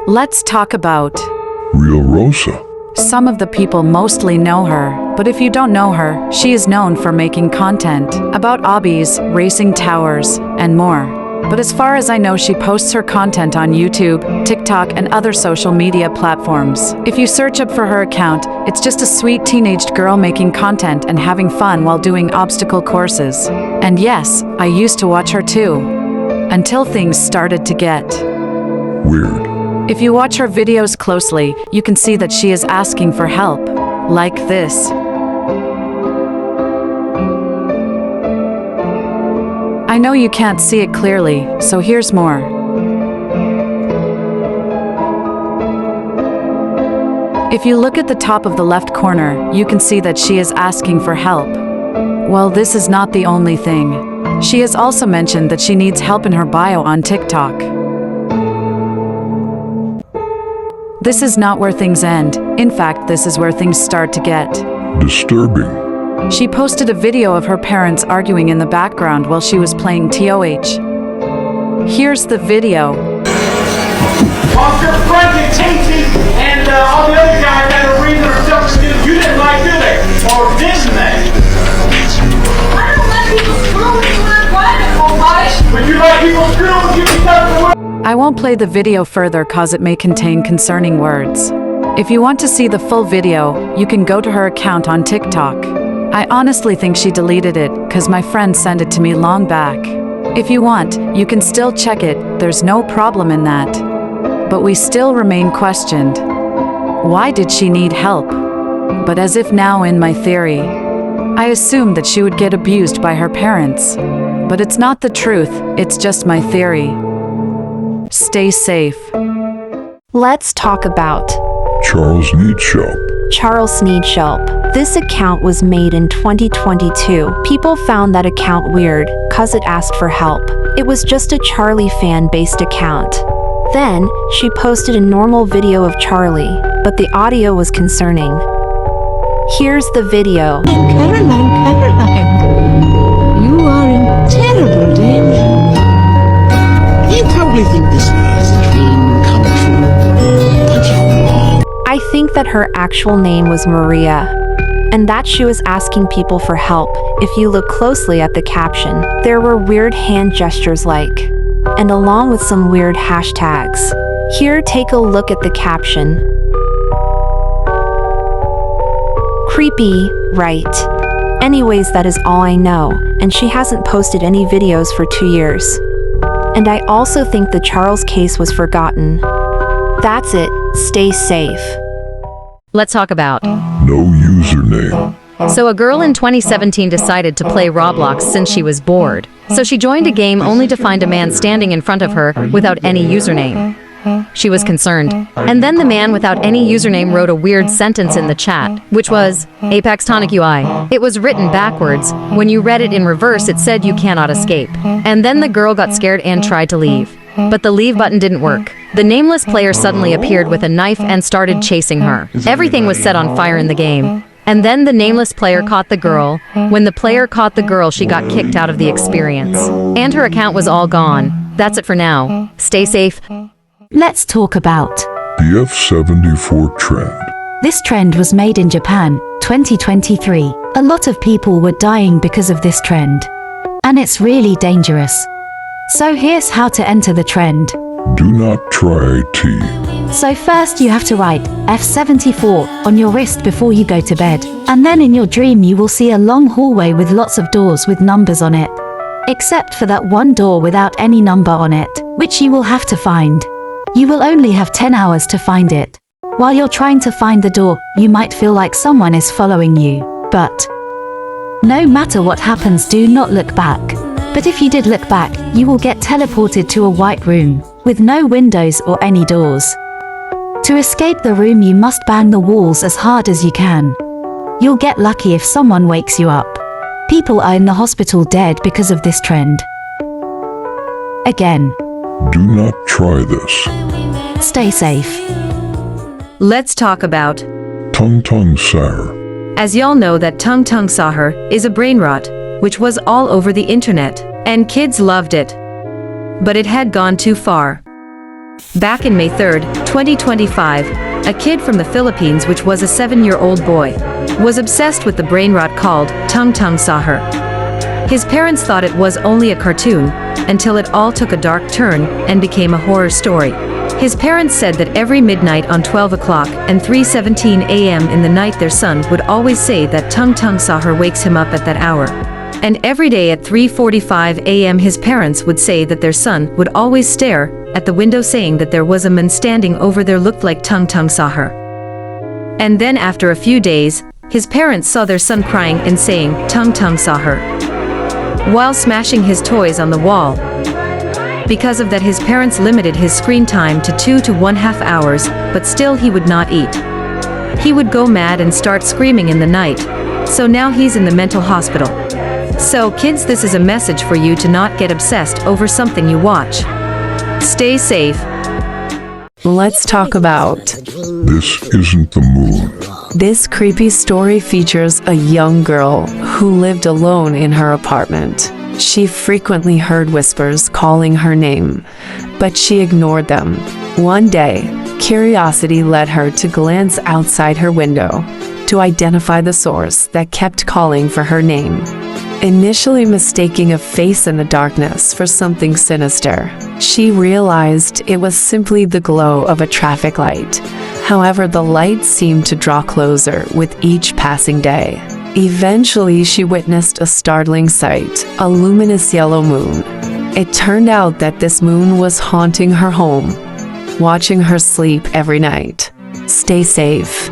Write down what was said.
Let's talk about Real Rosa. some of the people mostly know her, but if you don't know her, she is known for making content about obbies, racing towers, and more. But as far as I know, she posts her content on YouTube, TikTok, and other social media platforms. If you search up for her account, it's just a sweet teenaged girl making content and having fun while doing obstacle courses. And yes, I used to watch her too. Until things started to get Weird. If you watch her videos closely, you can see that she is asking for help. Like this. I know you can't see it clearly, so here's more. If you look at the top of the left corner, you can see that she is asking for help. Well, this is not the only thing. She has also mentioned that she needs help in her bio on TikTok. This is not where things end. In fact, this is where things start to get Disturbing. She posted a video of her parents arguing in the background while she was playing TOH. Here's the video. Officer Frank Casey and all the other guys had a reason or something you didn't like, do they? Or didn't they? I don't let people screw me when I'm private, homeboy. But you let people screw with you because of the I won't play the video further cause it may contain concerning words. If you want to see the full video, you can go to her account on TikTok. I honestly think she deleted it cause my friend sent it to me long back. If you want, you can still check it, there's no problem in that. But we still remain questioned. Why did she need help? But as if now in my theory, I assumed that she would get abused by her parents. But it's not the truth, it's just my theory. Stay safe. Let's talk about Charles Needshop. Charles Needshop. This account was made in 2022. People found that account weird, cause it asked for help. It was just a Charlie fan-based account. Then, she posted a normal video of Charlie, but the audio was concerning. Here's the video. Caroline, you are in terrible danger. You probably think this is a dream come true, but you're wrong. I think that her actual name was Maria, and that she was asking people for help. If you look closely at the caption, there were weird hand gestures like, and along with some weird hashtags. Here, take a look at the caption. Creepy, right? Anyways, that is all I know, and she hasn't posted any videos for 2 years. And I also think the Charles case was forgotten. That's it, stay safe. Let's talk about. No username. So a girl in 2017 decided to play Roblox since she was bored. So she joined a game only to find a man standing in front of her without any username. She was concerned. And then the man without any username wrote a weird sentence in the chat, which was, Apex Tonic UI. It was written backwards. When you read it in reverse, it said you cannot escape. And then the girl got scared and tried to leave. But the leave button didn't work. The nameless player suddenly appeared with a knife and started chasing her. Everything was set on fire in the game. And then the nameless player caught the girl. When the player caught the girl, she got kicked out of the experience. And her account was all gone. That's it for now. Stay safe. Let's talk about The F-74 trend. this trend was made in Japan, 2023. A lot of people were dying because of this trend. And it's really dangerous. So here's how to enter the trend. Do not try T. So first you have to write F-74 on your wrist before you go to bed. And then in your dream you will see a long hallway with lots of doors with numbers on it. Except for that one door without any number on it, which you will have to find. You will only have 10 hours to find it. While you're trying to find the door, you might feel like someone is following you. But no matter what happens, do not look back. But if you did look back, you will get teleported to a white room, with no windows or any doors. To escape the room, you must bang the walls as hard as you can. You'll get lucky if someone wakes you up. People are in the hospital dead because of this trend. Again, Do not try this. stay safe. Let's talk about. Tong Tong Sahur. As y'all know that Tong Tong Sahur is a brain rot, which was all over the internet, and kids loved it. But it had gone too far. Back in May 3rd, 2025, a kid from the Philippines, which was a 7-year-old boy, was obsessed with the brain rot called Tong Tong Sahur. His parents thought it was only a cartoon, until it all took a dark turn and became a horror story. His parents said that every midnight on 12 o'clock and 3:17 a.m. in the night their son would always say that Tong Tong Sahur wakes him up at that hour. And every day at 3:45 a.m. his parents would say that their son would always stare at the window saying that there was a man standing over there looked like Tong Tong Sahur. And then after a few days, his parents saw their son crying and saying Tong Tong Sahur while smashing his toys on the wall. Because of that, his parents limited his screen time to 2 to 1/2 hours, but still he would not eat. He would go mad and start screaming in the night. So now he's in the mental hospital. So kids, this is a message for you to not get obsessed over something you watch. Stay safe. Let's talk about This isn't the moon. this creepy story. Features a young girl who lived alone in her apartment. She frequently heard whispers calling her name, but she ignored them. One day, curiosity led her to glance outside her window to identify the source that kept calling for her name. Initially mistaking a face in the darkness for something sinister, she realized it was simply the glow of a traffic light. However, the light seemed to draw closer with each passing day. Eventually, she witnessed a startling sight, a luminous yellow moon. It turned out that this moon was haunting her home, watching her sleep every night. Stay safe.